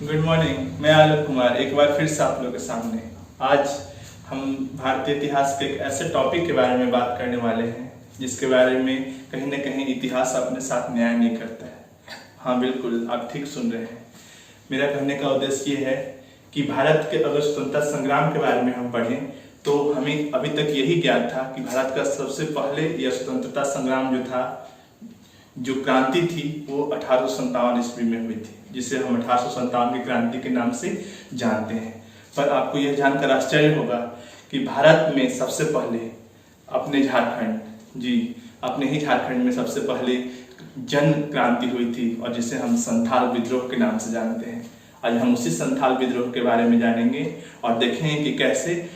Good morning. मैं आलोक कुमार एक बार फिर से आप लोगों के सामने। आज हम भारतीय इतिहास के एक ऐसे टॉपिक के बारे में बात करने वाले हैं जिसके बारे में कहीं ना कहीं इतिहास अपने साथ न्याय नहीं करता है। हाँ बिल्कुल, आप ठीक सुन रहे हैं। मेरा कहने का उद्देश्य ये है कि भारत के अगर स्वतंत्रता संग्राम के बारे में हम पढ़ें तो हमें अभी तक यही ज्ञात था कि भारत का सबसे पहले यह स्वतंत्रता संग्राम जो था, जो क्रांति थी, वो 1857 ईस्वी में हुई थी, जिसे हम 1857 की क्रांति के नाम से जानते हैं। पर आपको यह जानकर आश्चर्य होगा कि भारत में सबसे पहले अपने ही झारखंड में सबसे पहले जन क्रांति हुई थी और जिसे हम संथाल विद्रोह के नाम से जानते हैं। आज हम उसी संथाल विद्रोह के बारे में जानेंगे और देखेंगे कि कैसे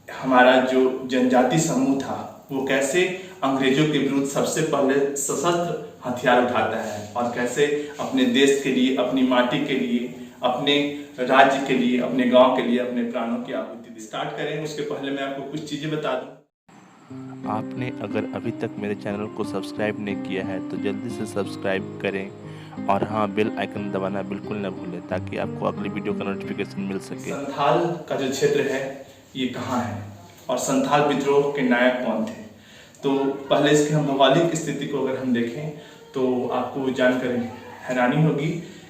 हमारा जो जनजाति समूह था वो कैसे अंग्रेजों के विरुद्ध सबसे पहले सशस्त्र हथियार उठाता है और कैसे अपने देश के लिए, अपनी माटी के लिए, अपने राज्य के लिए, अपने गांव के लिए अपने प्राणों की आहुति दी। स्टार्ट करें उसके पहले मैं आपको कुछ चीजें बता दूं। आपने अगर अभी तक मेरे चैनल को सब्सक्राइब नहीं किया है तो जल्दी से सब्सक्राइब करें और हाँ, बेल आइकन दबाना बिल्कुल न भूलें ताकि आपको अगली वीडियो का नोटिफिकेशन मिल सके। संथाल का जो क्षेत्र है ये कहाँ है और संथाल विद्रोह के नायक कौन थे, तो पहले इसकी हम भौगोलिक स्थिति को अगर हम देखें तो आपको जानकर हैरानी होगी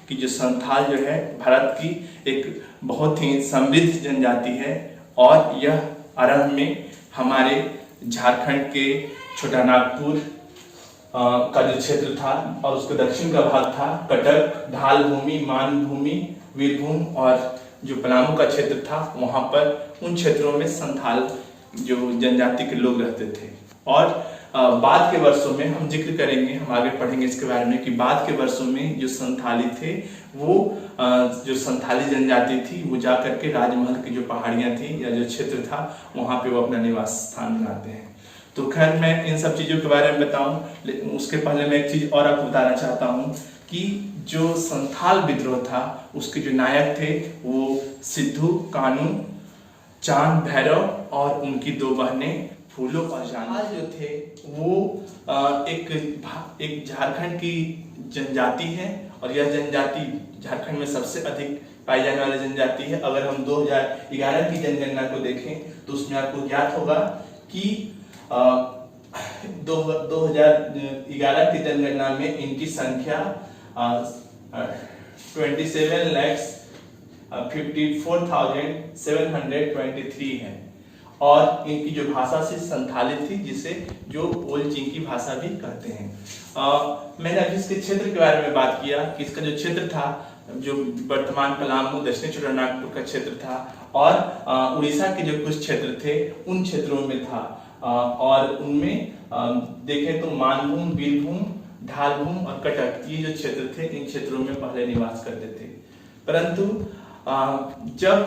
कि जो संथाल जो है भारत की एक बहुत ही समृद्ध जनजाति है और यह आरंभ में हमारे झारखंड के छोटा नागपुर का जो क्षेत्र था और उसके दक्षिण का भाग था कटक, ढाल भूमि, मान भूमि, वीरभूम और जो पलामू का क्षेत्र था, वहां पर उन क्षेत्रों में संथाल जो जनजाति के लोग रहते थे। और बाद के वर्षों में हम जिक्र करेंगे, हम आगे पढ़ेंगे इसके बारे में कि बाद के वर्षों में जो संथाली थे वो जो संथाली जनजाति थी वो जा करके राजमहल की जो पहाड़ियां थी या जो क्षेत्र था वहां पे वो अपना निवास स्थान बनाते हैं। तो खैर मैं इन सब चीजों के बारे में बताऊं, लेकिन उसके पहले मैं एक चीज और आपको बताना चाहता हूं कि जो संथाल विद्रोह था उसके जो नायक थे वो सिद्धू कानू, चांद भैरव और उनकी दो बहनें फूलों और जान जो थे वो एक झारखंड की जनजाति है और यह जनजाति झारखंड में सबसे अधिक पाई जाने वाली जनजाति है। अगर हम 2011 की जनगणना को देखें तो उसमें आपको ज्ञात होगा कि 2011 की जनगणना में इनकी संख्या 27,54,723 है और इनकी जो भाषा से संथाली थी, जिसे जो ओल चिंकी भाषा भी कहते हैं। मैंने अभी इसके क्षेत्र के बारे में बात किया कि इसका जो क्षेत्र था, जो वर्तमान पलामू, दक्षिणी छोटा नागपुर का क्षेत्र था और उड़ीसा के जो कुछ क्षेत्र थे उन क्षेत्रों में था और उनमें देखें तो मानभूम, वीरभूम, ढालभूम और कटक, ये जो क्षेत्र थे इन क्षेत्रों में पहले निवास करते थे। परंतु जब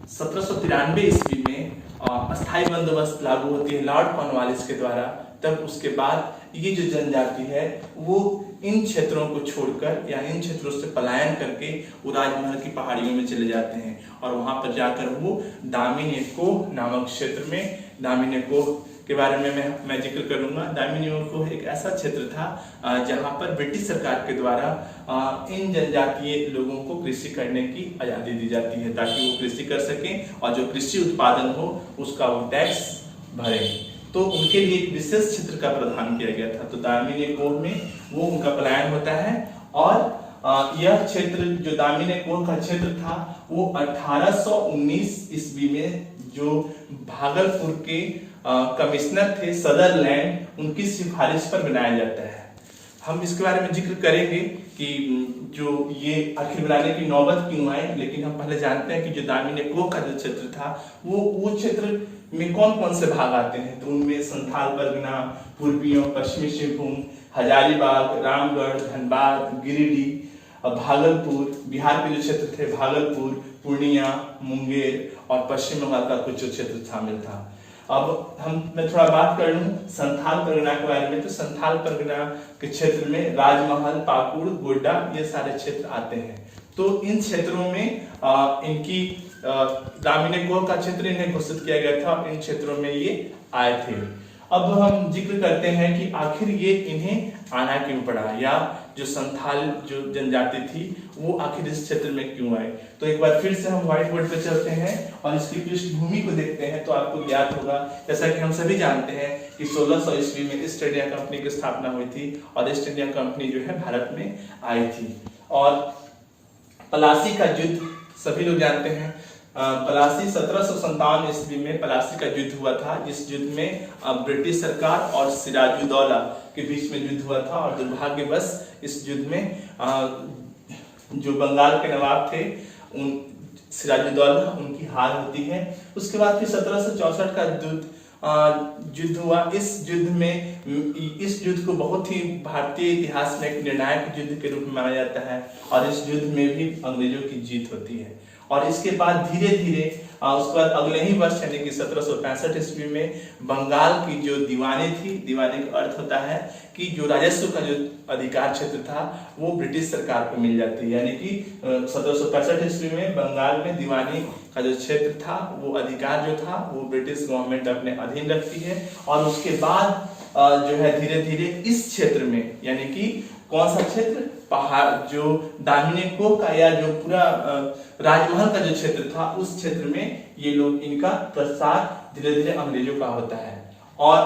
1793 ईस्वी में अस्थायी बंदोबस्त लागू होती है लॉर्ड कॉर्नवालिस के द्वारा, तब उसके बाद ये जो जनजाति है वो इन क्षेत्रों को छोड़कर या इन क्षेत्रों से पलायन करके वो राजमहल की पहाड़ियों में चले जाते हैं और वहां पर जाकर वो दामिनेको नामक क्षेत्र में, दामिनेको के बारे में मैं जिक्र करूंगा। दामिनेको एक ऐसा क्षेत्र था जहां पर ब्रिटिश सरकार के द्वारा इन जनजातीय लोगों को कृषि करने की आजादी दी जाती है ताकि वो कृषि कर सकें और जो कृषि उत्पादन हो उसका वो टैक्स भरे। तो उनके लिए एक विशेष क्षेत्र का प्रावधान किया गया था। तो दामिनेको में वो उनका पलायन होता है और यह क्षेत्र जो दामिनेको का क्षेत्र था वो 1819 ईस्वी में जो भागलपुर के कमिश्नर थे सदरलैंड, उनकी सिफारिश पर बनाया जाता है। हम इसके बारे में जिक्र करेंगे कि जो ये आखिर बनाने की नौबत क्यों आई, लेकिन हम पहले जानते हैं कि जो दामिनेको का जो क्षेत्र था वो क्षेत्र में कौन कौन से भाग आते हैं। तो उनमें संथाल परगना, पूर्वियों, पश्चिमी सिंहभूम, हजारीबाग, रामगढ़, धनबाद, गिरिडीह, भागलपुर, बिहार के जो क्षेत्र थे भागलपुर, पूर्णिया, मुंगेर और पश्चिम बंगाल का कुछ क्षेत्र शामिल था। अब मैं थोड़ा बात कर लूं संथाल परगना के बारे में। तो संथाल परगना के क्षेत्र में राजमहल, पाकुड़, गोड्डा ये सारे क्षेत्र आते हैं। तो इन क्षेत्रों में इनकी दामिनेको का क्षेत्र इन्हें घोषित किया गया था, इन क्षेत्रों में ये आए थे। अब हम जिक्र करते हैं कि आखिर ये इन्हें आना क्यों पड़ा या जो संथाल जो जनजाति थी वो आखिर इस क्षेत्र में क्यों आए। तो एक बार फिर से हम व्हाइट बोर्ड पे चलते हैं और इसकी पृष्ठभूमि को देखते हैं। तो आपको ज्ञात होगा, जैसा कि हम सभी जानते हैं कि 1600 ईस्वी में ईस्ट इंडिया कंपनी की स्थापना हुई थी और ईस्ट इंडिया कंपनी जो है भारत में आई थी। और पलासी का युद्ध सभी लोग जानते हैं। पलासी 1757 ईस्वी में पलासी का युद्ध हुआ था। इस युद्ध में ब्रिटिश सरकार और सिराजुद्दौला के बीच में युद्ध हुआ था और दुर्भाग्यवश इस युद्ध में जो बंगाल के नवाब थे उन सिराजुद्दौला उनकी हार होती है। उसके बाद फिर 1764 का युद्ध हुआ। इस युद्ध को बहुत ही भारतीय इतिहास में एक निर्णायक युद्ध के रूप में माना जाता है और इस युद्ध में भी अंग्रेजों की जीत होती है। और इसके बाद धीरे धीरे उसके बाद अगले ही वर्ष यानी कि 1765 ईस्वी में बंगाल की जो दीवानी थी, दीवानी का अर्थ होता है कि जो राजस्व का जो अधिकार क्षेत्र था वो ब्रिटिश सरकार को मिल जाती है। यानी कि 1765 ईस्वी में बंगाल में दीवानी का जो क्षेत्र था वो अधिकार जो था वो ब्रिटिश गवर्नमेंट अपने अधीन रखती है। और उसके बाद जो है धीरे धीरे इस क्षेत्र में यानी कि कौन सा क्षेत्र, पहाड़ जो दामिनी कोह का या जो पूरा राजमहल का जो क्षेत्र था उस क्षेत्र में ये लोग इनका प्रसार धीरे धीरे अंग्रेजों का होता है। और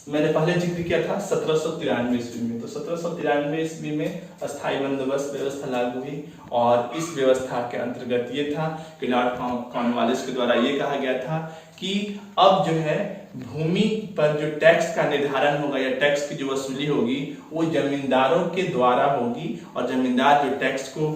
मैंने पहले जिक्र किया था 1793 ईस्वी में, तो 1793 ईस्वी में अस्थायी बंदोबस्त व्यवस्था लागू हुई और इस व्यवस्था के अंतर्गत ये था कि लॉर्ड कॉर्नवालिस के द्वारा ये कहा गया था कि अब जो है भूमि पर जो टैक्स का निर्धारण होगा या टैक्स की जो वसूली होगी वो जमींदारों के द्वारा होगी और जमींदार जो टैक्स को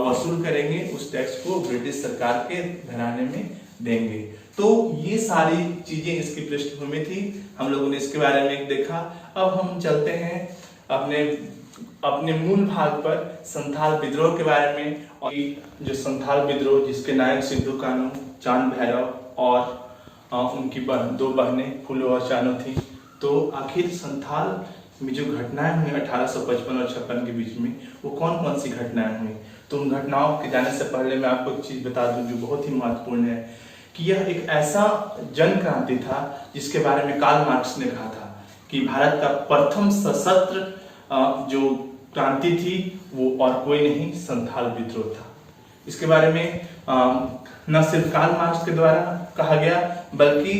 वसूल करेंगे उस टैक्स को ब्रिटिश सरकार के घराने में देंगे। तो ये सारी चीजें इसकी पृष्ठभूमि थी, हम लोगों ने इसके बारे में देखा। अब हम चलते हैं अपने मूल भाग पर संथाल विद्रोह के बारे में। और जो संथाल विद्रोह जिसके नायक सिद्धू कानू, चांद भैरव और उनकी दो बहनें फूलो और चानो थी। तो आखिर संथाल में जो घटनाएं हुई 1855 और 56 के बीच में वो कौन कौन सी घटनाएं हुई, तो उन घटनाओं के जाने से पहले मैं आपको एक चीज बता दूं जो बहुत ही महत्वपूर्ण है कि यह एक ऐसा जन क्रांति था जिसके बारे में कार्ल मार्क्स ने कहा था कि भारत का प्रथम सशस्त्र जो क्रांति थी वो और कोई नहीं संथाल विद्रोह था। इसके बारे में न सिर्फ कार्ल मार्क्स के द्वारा कहा गया बल्कि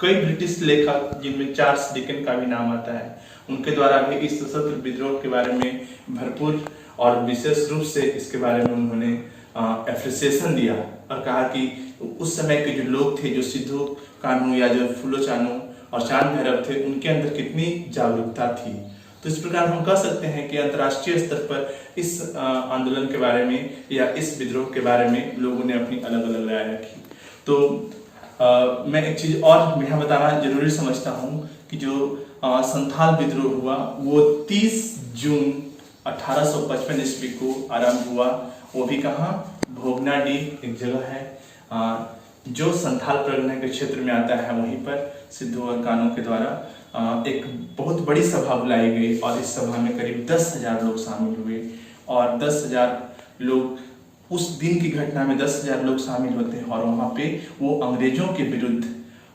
कई ब्रिटिश लेखक जिनमें चार्ल्स डिकेंस का भी नाम आता है उनके द्वारा भी इस सशस्त्र विद्रोह के बारे में भरपूर और विशेष रूप से इसके बारे में उन्होंने एप्रिसिएशन दिया और कहा कि उस समय के जो लोग थे, जो सिद्धू कानू या जो फूलो चानू और चांद भैरव थे, उनके अंदर कितनी जागरूकता थी। तो इस प्रकार हम कह सकते हैं कि अंतर्राष्ट्रीय स्तर पर इस आंदोलन के बारे में या इस विद्रोह के बारे में लोगों ने अपनी अलग अलग राय रखी। तो मैं एक चीज और यहाँ बताना जरूरी समझता हूँ कि जो संथाल विद्रोह हुआ वो 30 जून 1855 ईस्वी को आरंभ हुआ। वो भी कहाँ, भोगनाडी एक जगह है जो संथाल परगना के क्षेत्र में आता है। वहीं पर सिद्धू और कानू के द्वारा एक बहुत बड़ी सभा बुलाई गई और इस सभा में करीब 10,000 लोग शामिल हुए। और 10,000 लोग, उस दिन की घटना में 10,000 लोग शामिल होते हैं और वहाँ पे वो अंग्रेजों के विरुद्ध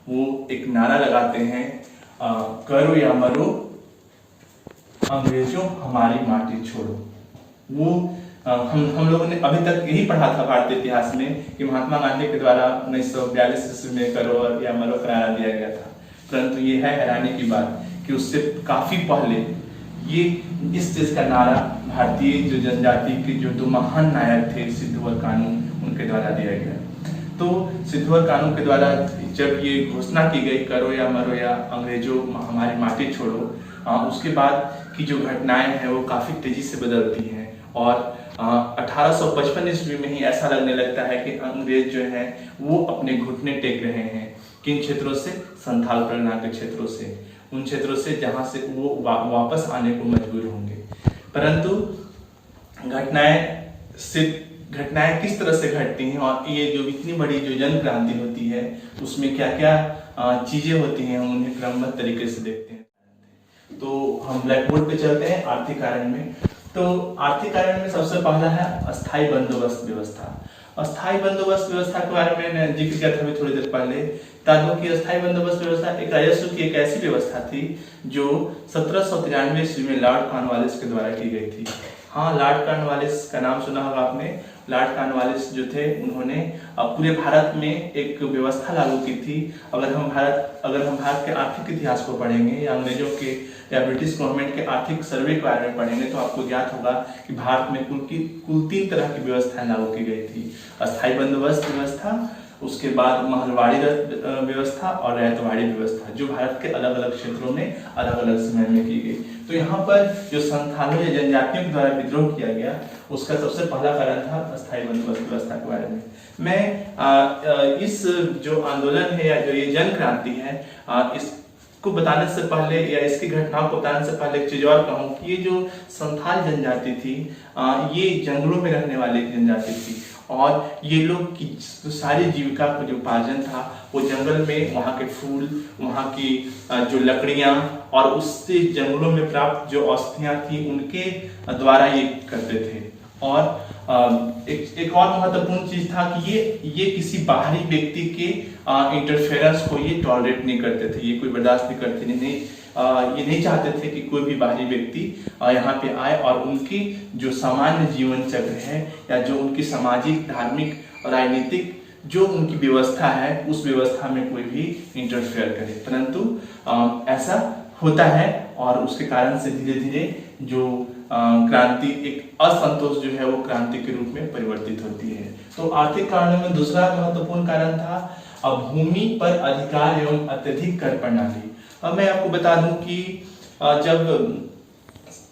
वो एक नारा लगाते हैं, करो या मरो अंग्रेजों हमारी माटी छोड़ो। वो हम लोगों ने अभी तक यही पढ़ा था भारतीय इतिहास में कि महात्मा गांधी के द्वारा 1942 ईस्वी में करो या मरो करारा दिया गया था। परंतु ये है हैरानी की बात कि उससे काफी पहले ये इस चीज का नारा भारतीय जो जनजाति के जो दो महान नायक थे सिद्धू और कानू उनके द्वारा दिया गया। तो सिद्धू और कानू के द्वारा जब ये घोषणा की गई करो या मरो या अंग्रेजों हमारी माटी छोड़ो, उसके बाद की जो घटनाएं हैं वो काफी तेजी से बदलती हैं और 1855 ईस्वी में ही ऐसा लगने लगता है कि अंग्रेज जो है वो अपने घुटने टेक रहे हैं। किन क्षेत्रों से? संथाल परगना के क्षेत्रों से, उन क्षेत्रों से जहां से वो वापस आने को मजबूर होंगे। परंतु घटनाएं किस तरह से घटती हैं और ये जो इतनी बड़ी जो जन क्रांति होती है उसमें क्या क्या चीजें होती हैं हम उन्हें क्रमबद्ध तरीके से देखते हैं। तो हम ब्लैक बोर्ड पे चलते हैं आर्थिक कारण में। तो आर्थिक कारण में सबसे पहला है अस्थायी बंदोबस्त व्यवस्था। अस्थायी बंदोबस्त व्यवस्था के बारे में मैंने जिक्र किया था अभी थोड़ी देर पहले। बता दूं कि अस्थायी बंदोबस्त व्यवस्था एक राजस्व की एक ऐसी व्यवस्था थी जो 1793 ईस्वी में लॉर्ड कॉर्नवालिस के द्वारा की गई थी। हाँ, लॉर्ड कॉर्नवालिस का नाम सुना होगा आपने। लॉर्ड कॉर्नवालिस जो थे उन्होंने पूरे भारत में एक व्यवस्था लागू की थी। अगर हम भारत के आर्थिक इतिहास को पढ़ेंगे या अंग्रेजों के या ब्रिटिश गवर्नमेंट के आर्थिक सर्वे के बारे में पढ़ेंगे तो आपको ज्ञात होगा कि भारत में कुल 3 तरह की व्यवस्थाएं लागू की गई थी। अस्थायी बंदोबस्त व्यवस्था, उसके बाद महलवाड़ी व्यवस्था और रैयतवाड़ी व्यवस्था, जो भारत के अलग अलग क्षेत्रों में अलग अलग समय में की गई। तो यहाँ पर जो संथालों या जनजातियों के द्वारा विद्रोह किया गया उसका सबसे पहला कारण था अस्थायी बंदोबस्त व्यवस्था के बारे में। मैं इस जो आंदोलन है या जो ये जन क्रांति है इसको बताने से पहले या इसकी घटनाओं को बताने से पहले एक चीज और कहूँ कि ये जो संथाल जनजाति थी ये जंगलों में रहने वाली जनजाति थी और ये लोग की सारी जीविका का जो उपार्जन था वो जंगल में वहाँ के फूल, वहाँ की जो लकड़ियाँ और उससे जंगलों में प्राप्त जो औषधियाँ थी उनके द्वारा ये करते थे। और एक और महत्वपूर्ण चीज था कि ये किसी बाहरी व्यक्ति के इंटरफेरेंस को ये टॉलरेट नहीं करते थे, ये कोई बर्दाश्त नहीं करते नहीं ये नहीं चाहते थे कि कोई भी बाहरी व्यक्ति यहाँ पे आए और उनकी जो सामान्य जीवन चक्र है या जो उनकी सामाजिक, धार्मिक और राजनीतिक जो उनकी व्यवस्था है उस व्यवस्था में कोई भी इंटरफेयर करे। परंतु ऐसा होता है और उसके कारण से धीरे धीरे जो क्रांति, एक असंतोष जो है वो क्रांति के रूप में परिवर्तित होती है। तो आर्थिक कारणों में दूसरा महत्वपूर्ण कारण था भूमि पर अधिकार एवं अत्यधिक कर प्रणाली। अब मैं आपको बता दूं कि जब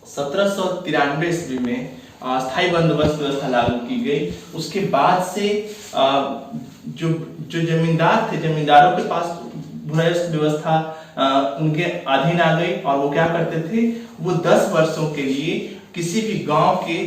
1793 ईस्वी में स्थायी बंदोबस्त व्यवस्था लागू की गई उसके बाद से जो जमींदार थे, जमींदारों के पास भूराजस्व व्यवस्था उनके अधीन आ गई और वो क्या करते थे, वो 10 वर्षों के लिए किसी भी गांव के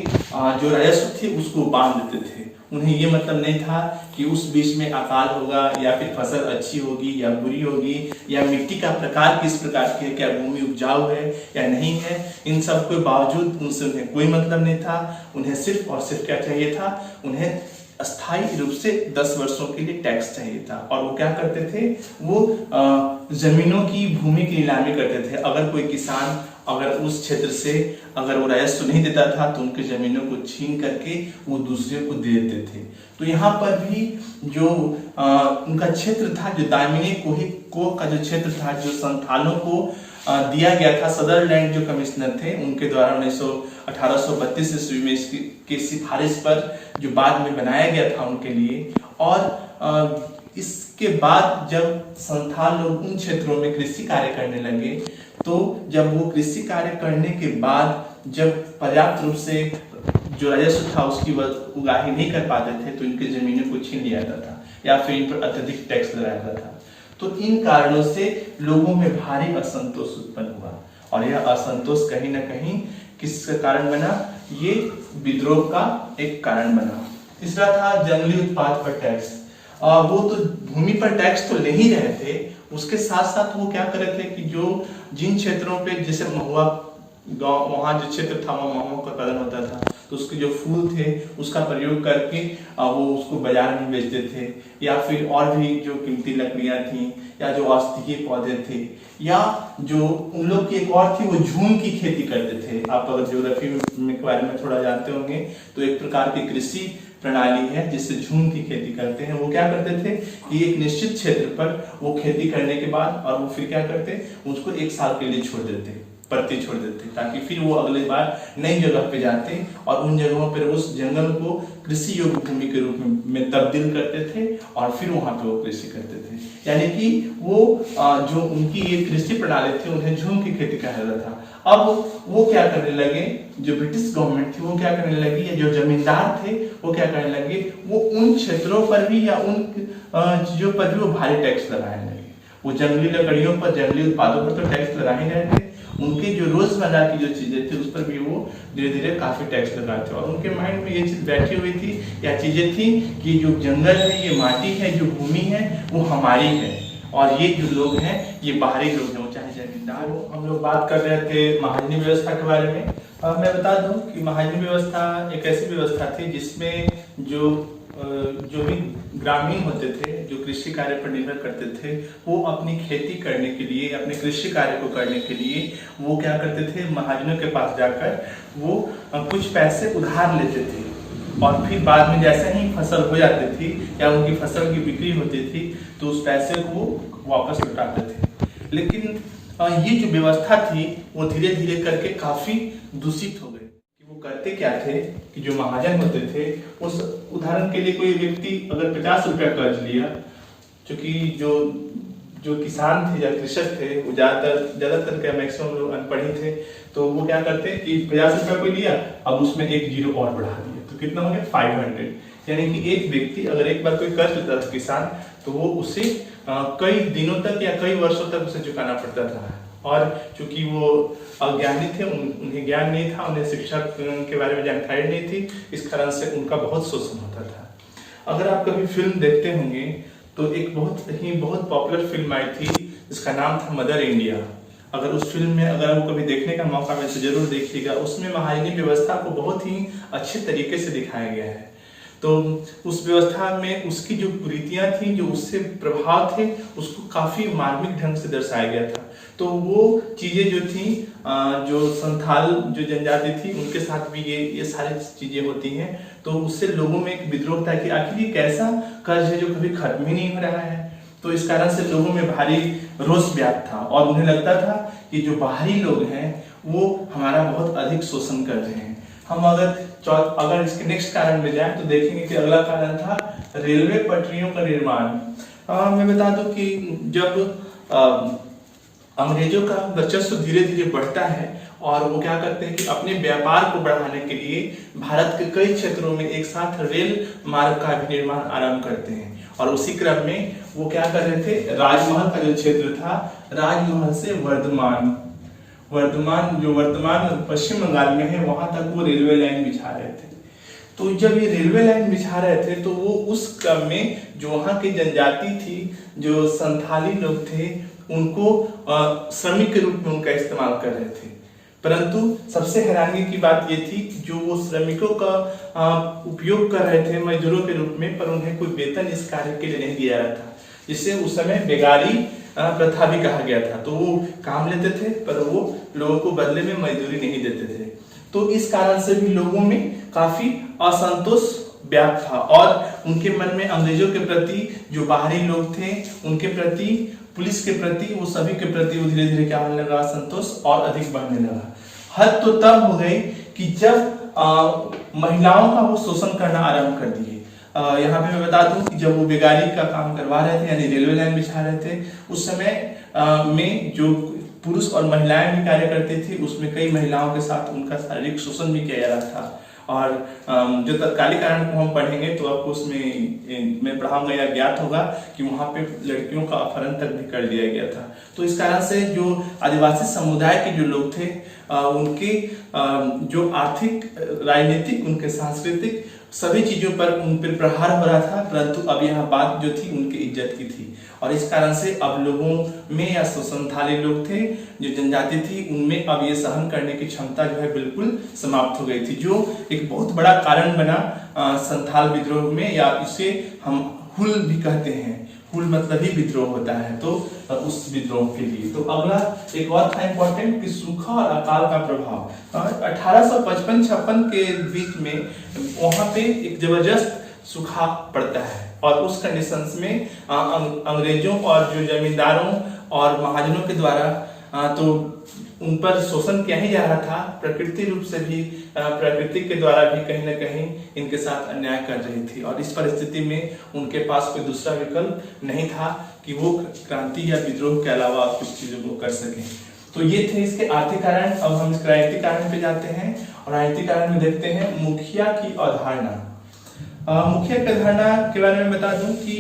जो राजस्व थे उसको बांध देते थे। उन्हें ये मतलब नहीं था कि उस बीच में अकाल होगा या फिर फसल अच्छी होगी या बुरी होगी या मिट्टी का प्रकार किस प्रकार की है, क्या भूमि उपजाऊ है या नहीं है। इन सब के बावजूद उनसे उन्हें कोई मतलब नहीं था। उन्हें सिर्फ और सिर्फ क्या चाहिए था, उन्हें अस्थायी रूप से 10 वर्षों के लिए टैक्स चाहिए था। और वो क्या करते थे, वो जमीनों की भूमि की नीलामी करते थे। अगर कोई किसान अगर उस क्षेत्र से अगर वो राजस्व नहीं देता था तो उनके जमीनों को छीन करके वो दूसरे को दे देते थे। तो यहाँ पर भी जो उनका क्षेत्र था, जो दामिनी कोह का जो क्षेत्र था, जो संथालों को दिया गया था, सदरलैंड जो कमिश्नर थे उनके द्वारा 1832 ईस्वी में इसकी सिफारिश पर जो बाद में बनाया गया था उनके लिए। और इसके बाद जब संथाल लोग उन क्षेत्रों में कृषि कार्य करने लगे तो जब वो कृषि कार्य करने के बाद जब पर्याप्त रूप से जो राजस्व था उसकी उगाही नहीं कर पाते थे तो इनके जमीनों को छीन लिया जाता था या फिर इन पर अत्यधिक टैक्स लगाया जाता था। तो इन कारणों से लोगों में भारी असंतोष उत्पन्न हुआ और यह असंतोष कहीं ना कहीं किसका कारण बना, ये विद्रोह का एक कारण बना। तीसरा था जंगली उत्पाद पर टैक्स। वो तो भूमि पर टैक्स तो ले ही रहे थे, उसके साथ साथ वो क्या कर रहे थे कि जो जिन क्षेत्रों पे जैसे महुआ गांव, वहाँ जो क्षेत्र था वहाँ महुआ का उत्पादन होता था तो उसके जो फूल थे उसका प्रयोग करके वो उसको बाजार में बेचते थे। या फिर और भी जो कीमती लकड़ियाँ थी या जो औषधीय पौधे थे या जो उन लोग की एक और थी वो झूम की खेती करते थे। आप अगर ज्योग्राफी के बारे में थोड़ा जानते होंगे तो एक प्रकार की कृषि प्रणाली है जिससे झूम की खेती करते हैं। वो क्या करते थे कि एक निश्चित क्षेत्र पर वो खेती करने के बाद और वो फिर क्या करते, उसको 1 साल के लिए छोड़ देते, परती छोड़ देते, ताकि फिर वो अगले बार नई जगह पे जाते और उन जगहों पर उस जंगल को कृषि योग्य भूमि के रूप में तब्दील करते थे और फिर वहां पे वो कृषि करते थे। यानी कि वो जो उनकी ये कृषि प्रणाली थी उन्हें झूम की खेती कहा जाता था। अब वो क्या करने लगे, जो ब्रिटिश गवर्नमेंट थी वो क्या करने लगी, या जो जमींदार थे वो क्या करने लगे, वो उन क्षेत्रों पर भी या उन चीजों पर भी वो भारी टैक्स लगाने लगे। वो जंगली लकड़ियों पर, जंगली उत्पादों पर तो टैक्स लगा ही रहे थे, उनके जो रोजमर्रा की जो चीजें थी उस पर भी वो धीरे धीरे काफी टैक्स लगाते थे। और उनके माइंड में ये चीज बैठी हुई थी या चीजें थी कि जो जंगल है, ये माटी है, जो भूमि है वो हमारी है और ये जो लोग हैं ये बाहरी लोग हैं, वो चाहे हम लोग बात कर रहे थे महाजनी व्यवस्था के बारे में। मैं बता दूं कि महाजनी व्यवस्था एक ऐसी व्यवस्था थी जिसमें जो भी ग्रामीण होते थे, जो कृषि कार्य पर निर्भर करते थे, वो अपनी खेती करने के लिए, अपने कृषि कार्य को करने के लिए वो क्या करते थे, महाजनों के पास जाकर वो कुछ पैसे उधार लेते थे और फिर बाद में जैसे ही फसल हो जाती थी या उनकी फसल की बिक्री होती थी तो उस पैसे को वापस लौटाते थे। लेकिन ये जो व्यवस्था थी वो धीरे धीरे करके काफी दूषित हो गई। कि वो करते क्या थे कि जो महाजन होते थे, उस उदाहरण के लिए कोई व्यक्ति अगर 50 रुपया कर्ज लिया, क्योंकि जो किसान थे या कृषक थे वो ज्यादातर क्या मैक्सिमम लोग अनपढ़ ही थे, तो वो क्या करते कि 50 रुपया कोई लिया, अब उसमें एक जीरो और बढ़ा दिया, तो कितना हो गया 500। यानी कि एक व्यक्ति अगर एक बार कोई कर्ज लेता था किसान, तो वो उसे कई दिनों तक या कई वर्षों तक उसे चुकाना पड़ता था। और चूंकि वो अज्ञानी थे, उन्हें ज्ञान नहीं था, उन्हें शिक्षा के बारे में जानकारी नहीं थी, इस कारण से उनका बहुत शोषण होता था। अगर आप कभी फिल्म देखते होंगे तो एक बहुत पॉपुलर फिल्म आई थी जिसका नाम था मदर इंडिया। अगर उस फिल्म में अगर आपको कभी देखने का मौका मिले तो जरूर देखिएगा। उसमें महाजनी व्यवस्था को बहुत ही अच्छे तरीके से दिखाया गया है। तो उस व्यवस्था में उसकी जो कुरीतियां थी, जो उससे प्रभाव थे, उसको काफी मार्मिक ढंग से दर्शाया गया था। तो वो चीजें जो थी, जो संथाल जो जनजाति थी, उनके साथ भी ये सारी चीजें होती हैं। तो उससे लोगों में एक विद्रोह था कि आखिर ये कैसा कर्ज है जो कभी खत्म ही नहीं हो रहा है। तो इस कारण से लोगों में भारी रोष व्याप्त था और उन्हें लगता था कि जो बाहरी लोग हैं वो हमारा बहुत अधिक शोषण कर रहे हैं। हम अगर इसके नेक्स्ट कारण में जाएं तो देखेंगे कि अगला कारण था रेलवे पटरियों का निर्माण। मैं बता दूं कि जब अंग्रेजों का वर्चस्व धीरे धीरे बढ़ता है और वो क्या करते हैं कि अपने व्यापार को बढ़ाने के लिए भारत के कई क्षेत्रों में एक साथ रेल मार्ग का भी निर्माण आरंभ करते हैं। और उसी क्रम में वो क्या कर रहे थे, राजमहल का जो क्षेत्र था, राजमहल से वर्तमान पश्चिम बंगाल में है, वहां तक वो रेलवे लाइन बिछा रहे थे। तो जब ये रेलवे लाइन बिछा रहे थे तो वो उस क्रम में जो वहां की जनजाति थी, जो संथाली लोग थे, उनको श्रमिक के रूप में उनका इस्तेमाल कर रहे थे। परंतु सबसे हैरानी की बात ये थी कि जो वो श्रमिकों का उपयोग कर रहे थे मजदूरों के रूप में, पर उन्हें कोई वेतन इस कार्य के लिए नहीं दिया रहा था, जिसे उस समय बेगारी प्रथा भी कहा गया था। तो वो काम लेते थे पर वो लोगों को बदले में मजदूरी नहीं देते थे। तो इस कारण से भी लोगों में काफी असंतोष व्याप्त था और उनके मन में अंग्रेजों के प्रति, जो बाहरी लोग थे उनके प्रति, पुलिस के प्रति, वो सभी के प्रति वो धीरे धीरे क्या होने लगा, असंतोष और अधिक बढ़ने लगा। हद तो तब हो गई कि जब महिलाओं का वो शोषण करना आरंभ कर दिए। यहाँ पे मैं बता दूं कि जब वो बेगारी का काम करवा रहे थे, यानी रेलवे लाइन बिछा रहे थे, उस समय में जो पुरुष और महिलाएं भी कार्य करती थी, उसमें कई महिलाओं के साथ उनका शारीरिक शोषण भी किया जा रहा था। और जो तत्कालीन कारण को हम पढ़ेंगे तो आपको उसमें मैं पढ़ाऊंगा या ज्ञात होगा कि वहां पे लड़कियों का अपहरण तक भी कर दिया गया था। तो इस कारण से जो आदिवासी समुदाय के जो लोग थे, उनके जो आर्थिक, राजनीतिक, उनके सांस्कृतिक सभी चीजों पर उन पर प्रहार हो रहा था। परंतु अब यहाँ बात जो थी उनकी इज्जत की थी और इस कारण से अब लोगों में या संथाली लोग थे, जो जनजाति थी, उनमें अब ये सहन करने की क्षमता जो है बिल्कुल समाप्त हो गई थी, जो एक बहुत बड़ा कारण बना संथाल विद्रोह में, या इसे हम हुल भी कहते हैं। हुल मतलब ही विद्रोह होता है, तो उस विद्रोह के लिए। तो अगला एक और था इंपॉर्टेंट कि सूखा और अकाल का प्रभाव। 1855-56 के बीच में वहां पे एक जबरदस्त सूखा पड़ता है और उस कंडीशंस में अंग्रेजों और जो जमींदारों और महाजनों के द्वारा तो उन पर शोषण किया ही जा रहा था, प्रकृति रूप से भी, प्रकृति के द्वारा भी कहीं न कहीं इनके साथ अन्याय कर रही थी। और इस परिस्थिति में उनके पास कोई दूसरा विकल्प नहीं था कि वो क्रांति या विद्रोह के अलावा कुछ चीजों को कर सकें। तो ये थे इसके आर्थिक कारण। अब हम इसके राजनीतिक कारण पे जाते हैं और राजनीतिक कारण में देखते हैं मुखिया की अवधारणा। मुखिया की अवधारणा के बारे में बता दूं कि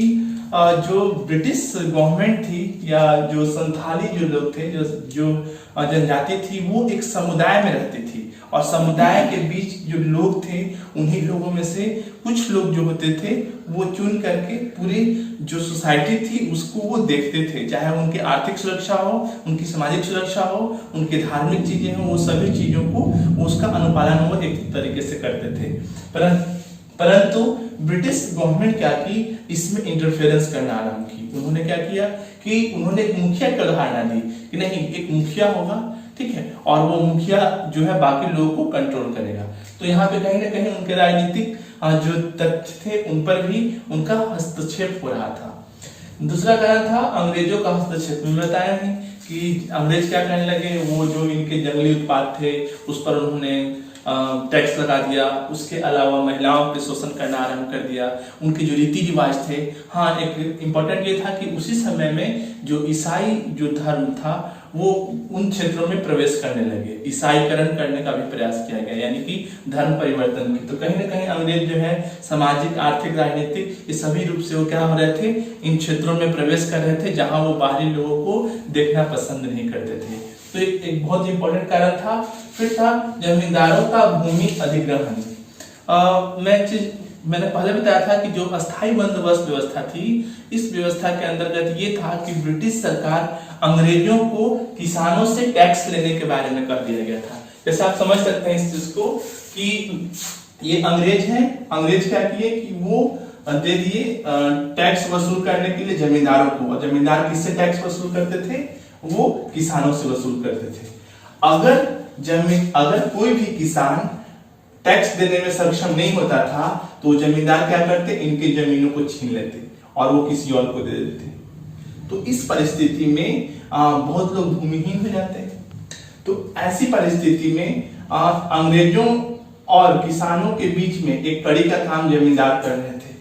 जो ब्रिटिश गवर्नमेंट थी या जो संथाली जो लोग थे, जो जनजाति थी, वो एक समुदाय में रहती थी और समुदाय के बीच जो लोग थे उन्हीं लोगों में से कुछ लोग जो होते थे वो चुन करके पूरी जो सोसाइटी थी उसको वो देखते थे, चाहे उनकी आर्थिक सुरक्षा हो, उनकी सामाजिक सुरक्षा हो, उनकी धार्मिक चीजें हो, वो सभी चीजों को उसका अनुपालन वो एक तरीके से करते थे। परंतु ब्रिटिश गवर्नमेंट क्या की, इसमें इंटरफेरेंस करना आरंभ की। उन्होंने क्या किया कि उन्होंने एक मुखिया की अवधारणा दी कि नहीं, एक मुखिया होगा, ठीक है, और वो मुखिया जो है बाकी लोगों को कंट्रोल करेगा। तो यहाँ पे कहीं ना कहीं उनके राजनीतिक जो तथ्य थे उन पर भी उनका हस्तक्षेप हो रहा था। दूसरा कारण था अंग्रेजों का हस्तक्षेप। मैं बताया है कि अंग्रेज क्या करने लगे, वो जो इनके जंगली उत्पाद थे उस पर उन्होंने टैक्स लगा दिया। उसके अलावा महिलाओं के शोषण करना आरंभ कर दिया। उनके जो रीति रिवाज थे, हाँ, एक इम्पोर्टेंट ये था कि उसी समय में जो ईसाई जो धर्म था वो उन क्षेत्रों में प्रवेश करने लगे। ईसाईकरण करने का भी प्रयास किया गया, यानी कि धर्म परिवर्तन की। तो कहीं ना कहीं अंग्रेज जो है सामाजिक, आर्थिक, राजनीतिक, ये सभी रूप से वो क्या हो रहे थे, इन क्षेत्रों में प्रवेश कर रहे थे जहां वो बाहरी लोगों को देखना पसंद नहीं करते थे। तो एक बहुत इंपॉर्टेंट कारण था। फिर था जमींदारों का भूमि अधिग्रहण। मैंने पहले बताया था कि जो अस्थायी बंदोबस्त व्यवस्था थी, इस व्यवस्था के अंतर्गत ये था कि ब्रिटिश सरकार अंग्रेजों को किसानों से टैक्स लेने के बारे में कर दिया गया था। जैसे आप समझ सकते हैं इस चीज को कि ये अंग्रेज हैं, अंग्रेज क्या किए कि वो दे दिए टैक्स वसूल करने के लिए जमींदारों को, और जमींदार किससे टैक्स वसूल करते थे, वो किसानों से वसूल करते थे। अगर कोई भी किसान टैक्स देने में सक्षम नहीं होता था तो जमींदार क्या करते, इनके जमीनों को छीन लेते और वो किसी और को दे देते। तो इस परिस्थिति में बहुत लोग भूमिहीन हो जाते हैं। तो ऐसी परिस्थिति में अंग्रेजों और किसानों के बीच में एक कड़ी का काम जमींदार कर रहे थे।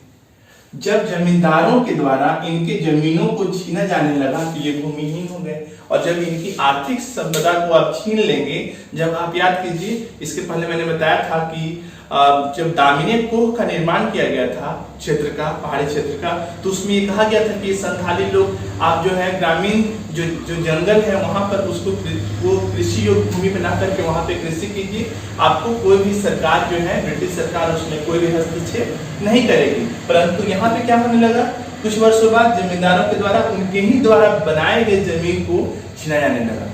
जब जमींदारों के द्वारा इनके जमीनों को छीना जाने लगा तो ये भूमिहीन हो गए, और जब इनकी आर्थिक संपदा को आप छीन लेंगे, जब आप याद कीजिए, इसके पहले मैंने बताया था कि जब दामिनी कोह का निर्माण किया गया था क्षेत्र का, पहाड़ी क्षेत्र का, तो उसमें ये कहा गया था कि संथाली लोग, आप जो है ग्रामीण जो जंगल है वहां पर उसको वो कृषि योग्य भूमि बना करके वहां पे कृषि कीजिए, आपको कोई भी सरकार जो है, ब्रिटिश सरकार, उसमें कोई भी हस्तक्षेप नहीं करेगी। परंतु यहाँ पे क्या होने लगा, कुछ वर्षों बाद जमींदारों के द्वारा उनके ही द्वारा बनाए गए जमीन को छीना जाने लगा।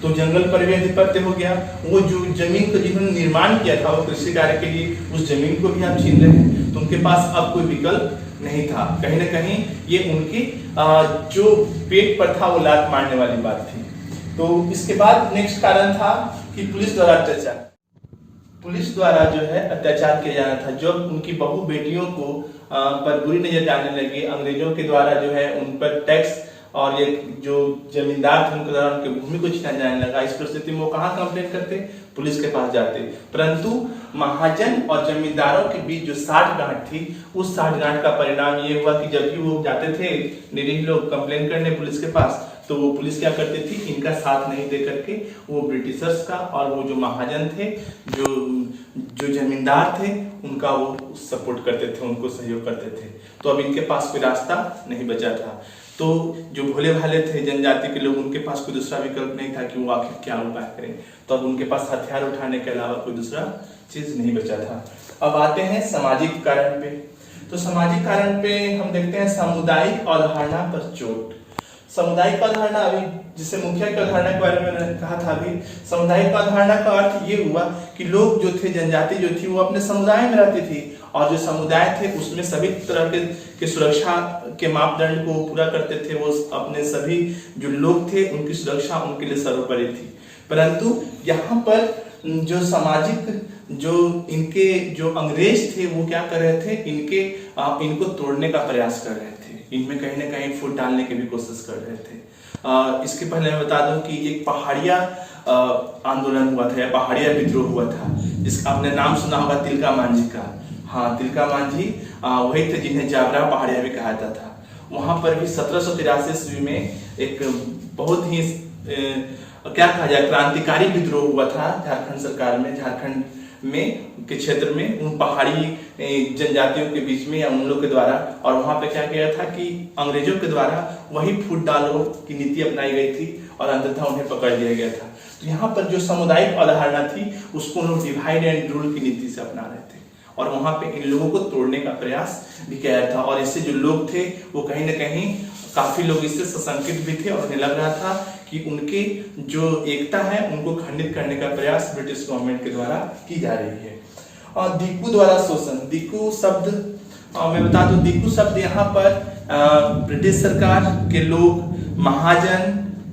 तो जंगल परिवेधिपत्य हो गया। वो जो जमीन को जिन्होंने निर्माण किया था वो कृषि कार्य के लिए, उस जमीन को भी आप छीन रहे हैं। तो उनके पास अब कोई विकल्प नहीं था। कहीं ना कहीं ये उनकी जो पेट पर था वो लात मारने वाली बात थी। तो इसके बाद नेक्स्ट कारण था कि पुलिस द्वारा अत्याचार। पुलिस द्वारा जो है अत्याचार किया जाना था। जब उनकी बहू बेटियों को पर बुरी नजर डालने लगी, अंग्रेजों के द्वारा जो है उन पर टैक्स और ये जो जमींदार थे उनके द्वारा उनके भूमि को छीना जाने लगा, इस परिस्थिति में वो कहाँ कंप्लेंट करते, पुलिस के पास जाते। परंतु महाजन और जमींदारों के बीच जो साठगांठ थी, उस साठगांठ का परिणाम ये हुआ कि जब भी वो जाते थे निरीह लोग कंप्लेंट करने पुलिस के पास, तो वो पुलिस क्या करती थी, इनका साथ नहीं दे करके वो ब्रिटिशर्स का और वो जो महाजन थे, जो जमींदार थे, उनका वो सपोर्ट करते थे, उनको सहयोग करते थे। तो अब इनके पास कोई रास्ता नहीं बचा था। तो जो भोले भाले थे जनजाति के लोग, उनके पास कोई दूसरा विकल्प नहीं था कि वो आखिर क्या उपाय करें। तो अब उनके पास हथियार उठाने के अलावा कोई दूसरा चीज नहीं बचा था। अब आते हैं सामाजिक कारण पे। तो सामाजिक कारण पे हम देखते हैं सामुदायिक अवधारणा पर चोट। सामुदायिक अवधारणा, अभी जिसे मुखिया की अवधारणा के बारे में मैंने कहा था, अभी सामुदायिक अवधारणा का अर्थ ये हुआ कि लोग जो थे, जनजाति जो थी, वो अपने समुदाय में रहती थी और जो समुदाय थे उसमें सभी तरह के सुरक्षा के मापदंड को पूरा करते थे। वो अपने सभी जो लोग थे उनकी सुरक्षा उनके लिए सर्वोपरि थी। परंतु यहाँ पर जो सामाजिक जो इनके जो अंग्रेज थे वो क्या कर रहे थे, इनको तोड़ने का प्रयास कर रहे थे, इनमें कहीं ना कहीं फूट डालने की भी कोशिश कर रहे थे। इसके पहले मैं बता दूं कि एक पहाड़िया आंदोलन हुआ था या पहाड़िया विद्रोह हुआ था, जिसका आपने नाम सुना होगा तिलका मांझी का। हाँ, तिलका मांझी वही थे जिन्हें जाबरा पहाड़िया भी कहा जाता था। वहां पर भी 1783 ईस्वी में एक बहुत ही क्या कहा जाए, क्रांतिकारी विद्रोह हुआ था झारखंड सरकार में, झारखंड में के क्षेत्र में उन पहाड़ी जनजातियों के बीच में या उन लोग के द्वारा, और वहां पे क्या किया था कि अंग्रेजों के द्वारा वही फूट डालो की नीति अपनाई गई थी और अंततः उन्हें पकड़ लिया गया था। तो यहाँ पर जो सामुदायिक अवधारणा थी उसको उन लोग डिवाइड एंड रूल की नीति से अपना रहे थे और वहां पे इन लोगों को तोड़ने का प्रयास भी किया था। और इससे जो लोग थे वो कहीं ना कहीं काफी लोग इससे सशंकित भी थे और उन्हें लग रहा था कि उनके जो एकता है उनको खंडित करने का प्रयास ब्रिटिश गवर्नमेंट के द्वारा की जा रही है। और दीकू द्वारा शोषण, दीकू शब्द मैं बता दूं, दीकू शब्द यहाँ पर ब्रिटिश सरकार के लोग, महाजन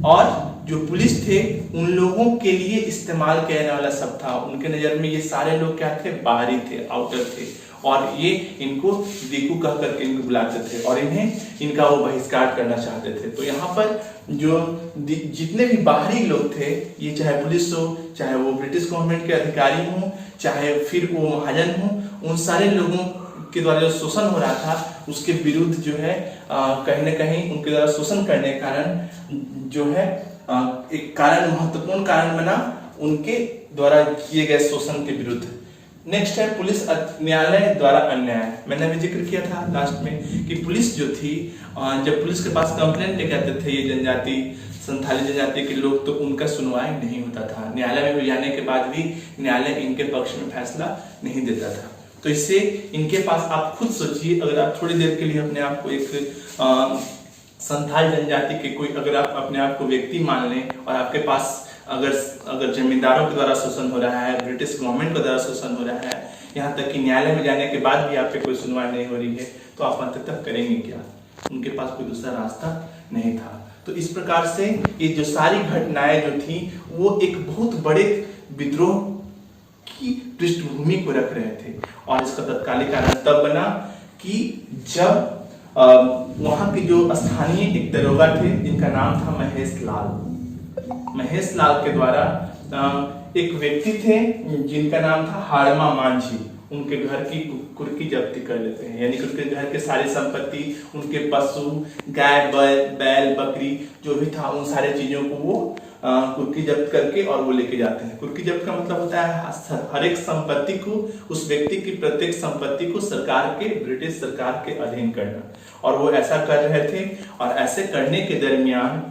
और जो पुलिस थे उन लोगों के लिए इस्तेमाल किया जाने वाला शब्द था। उनके नजर में ये सारे लोग क्या थे, बाहरी थे, आउटर थे, और ये इनको दीकू कह करके इनको बुलाते थे और इनका वो बहिष्कार करना चाहते थे। तो यहाँ पर जो जितने भी बाहरी लोग थे, ये चाहे पुलिस हो, चाहे वो ब्रिटिश गवर्नमेंट के अधिकारी हो, चाहे फिर वो महाजन हो, उन सारे लोगों के द्वारा जो शोषण हो रहा था उसके विरुद्ध जो है कहीं ना कहीं उनके द्वारा शोषण करने के कारण जो है एक कारण, महत्वपूर्ण कारण बना उनके द्वारा किए गए शोषण के विरुद्ध। नेक्स्ट है पुलिस न्यायालय द्वारा अन्याय। मैंने अभी जिक्र किया था लास्ट में कि पुलिस जो थी, जब पुलिस के पास कंप्लेंट लेके आते थे ये जनजाति, संथाली जनजाति के लोग, तो उनका सुनवाई नहीं होता था। न्यायालय में जाने के बाद भी न्यायालय इनके पक्ष में फैसला नहीं देता था। तो इससे इनके पास, आप खुद सोचिए, अगर आप थोड़ी देर के लिए अपने आप को एक संथाल जनजाति के कोई, अगर आप अपने आप को व्यक्ति मान लें और आपके पास अगर जमींदारों के द्वारा शोषण हो रहा है, ब्रिटिश गवर्नमेंट के द्वारा शोषण हो रहा है, यहाँ तक कि न्यायालय में जाने के बाद भी आप पे कोई सुनवाई नहीं हो रही है, तो आप अंततः करेंगे क्या? उनके पास कोई दूसरा रास्ता नहीं था। तो इस प्रकार से ये जो सारी घटनाएं जो थी वो एक बहुत बड़े विद्रोह की पृष्ठभूमि को रख रहे थे। और इसका तत्कालिक कारण तब बना कि जब वहां के जो स्थानीय एक दरोगा थे जिनका नाम था महेश लाल के द्वारा एक व्यक्ति थे जिनका नाम था हाड़मा मांझी, उनके घर की कुर्की जब्ती कर लेते हैं। यानी कि उनके घर के सारी संपत्ति, उनके पशु, गाय, बैल, बकरी जो भी था, उन सारे चीजों को वो कुर्की जब्त करके और वो लेके जाते हैं। कुर्की जब्त का मतलब होता है हर एक संपत्ति को, उस व्यक्ति की प्रत्येक संपत्ति को ब्रिटिश सरकार के अधीन करना। और वो ऐसा कर रहे थे और ऐसे करने के दरमियान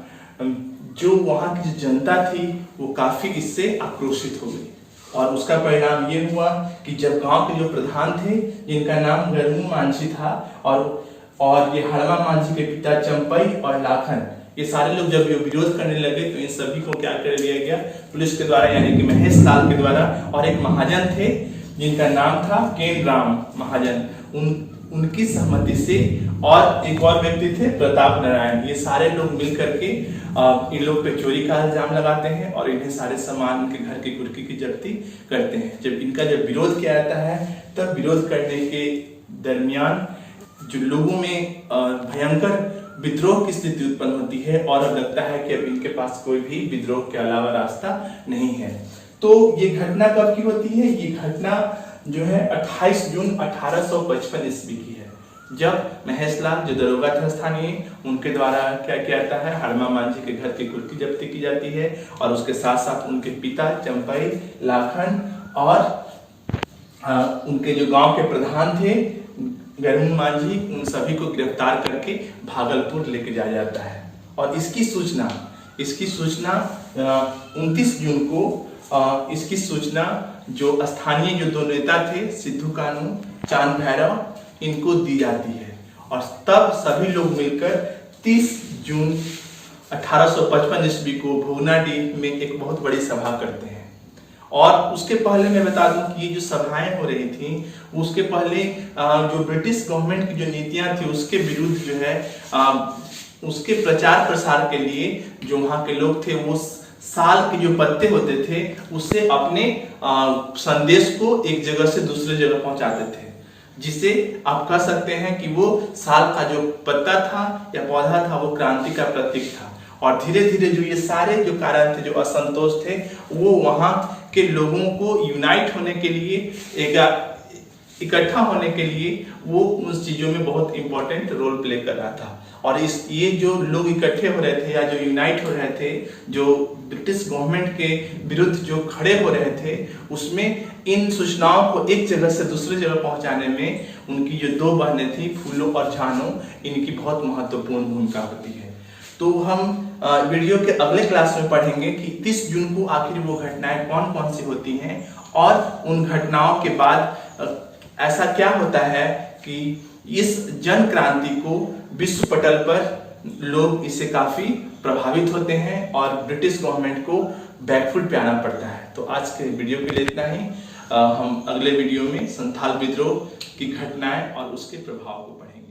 जो वहां की जो जनता थी वो काफी इससे आक्रोशित हो गई। और उसका परिणाम ये हुआ कि जब गांव के जो प्रधान थे जिनका नाम गरमू मांझी था और ये हाड़मा मांझी के पिता चंपई और लाखन, ये सारे लोग जब ये विरोध करने लगे तो इन सभी को क्या कर दिया गया पुलिस के द्वारा, यानी कि महेश लाल के द्वारा। और एक महाजन थे जिनका नाम था केन राम महाजन, उनकी सहमति से, और एक और व्यक्ति थे प्रताप नारायण, ये सारे लोग मिलकर के इन लोग पे चोरी का इल्जाम लगाते हैं और इन्हें सारे सामान, उनके घर की कुर्की की जब्ती करते हैं। जब विरोध किया जाता है तब विरोध करने के दरमियान जो लोगों में भयंकर विद्रोह की स्थिति उत्पन्न होती है और अब लगता है कि अब इनके पास कोई भी विद्रोह के अलावा रास्ता नहीं है। तो ये घटना कब की होती है? ये घटना जो है 28 जून 1855 ईस्वी की है, जब महेशलाल जो दरोगा थे स्थानीय, उनके द्वारा क्या किया जाता है, हाड़मा मांझी के घर की कुर्की जब्ती की जाती है और उसके साथ साथ उनके पिता चंपई, लाखन और उनके जो गांव के प्रधान थे गरमू मांझी, उन सभी को गिरफ्तार करके भागलपुर लेके जाया जाता है। और इसकी सूचना 29 जून को इसकी सूचना जो स्थानीय जो दो नेता थे, सिद्धू कानू, चांद भैरव, इनको दी जाती है। और तब सभी लोग मिलकर 30 जून 1855 ईस्वी को भुवनाडीह में एक बहुत बड़ी सभा करते हैं। और उसके पहले मैं बता दूं कि ये जो सभाएं हो रही थी, उसके पहले जो ब्रिटिश गवर्नमेंट की जो नीतियां थी उसके विरुद्ध जो है उसके प्रचार प्रसार के लिए जो वहां के लोग थे वो साल के जो पत्ते होते थे उससे अपने संदेश को एक जगह से दूसरे जगह पहुंचाते थे, जिसे आप कह सकते हैं कि वो साल का जो पत्ता था या पौधा था वो क्रांति का प्रतीक था। और धीरे धीरे जो ये सारे जो कारण थे, जो असंतोष थे, वो वहां के लोगों को यूनाइट होने के लिए, इकट्ठा होने के लिए वो उन चीजों में बहुत इंपॉर्टेंट रोल प्ले कर रहा था। और ये जो लोग इकट्ठे हो रहे थे या जो यूनाइट हो रहे थे, जो ब्रिटिश गवर्नमेंट के विरुद्ध जो खड़े हो रहे थे, उसमें इन सूचनाओं को एक जगह से दूसरी जगह पहुंचाने में उनकी जो दो बहनें थी, फूलो और झानो, इनकी बहुत महत्वपूर्ण भूमिका होती है। तो हम वीडियो के अगले क्लास में पढ़ेंगे कि 30 जून को आखिर वो घटनाएं कौन कौन सी होती हैं और उन घटनाओं के बाद ऐसा क्या होता है कि इस जन क्रांति को विश्व पटल पर लोग इससे काफी प्रभावित होते हैं और ब्रिटिश गवर्नमेंट को बैकफुट पे आना पड़ता है। तो आज के वीडियो के लिए इतना ही। हम अगले वीडियो में संथाल विद्रोह की घटनाएं और उसके प्रभाव को पढ़ेंगे।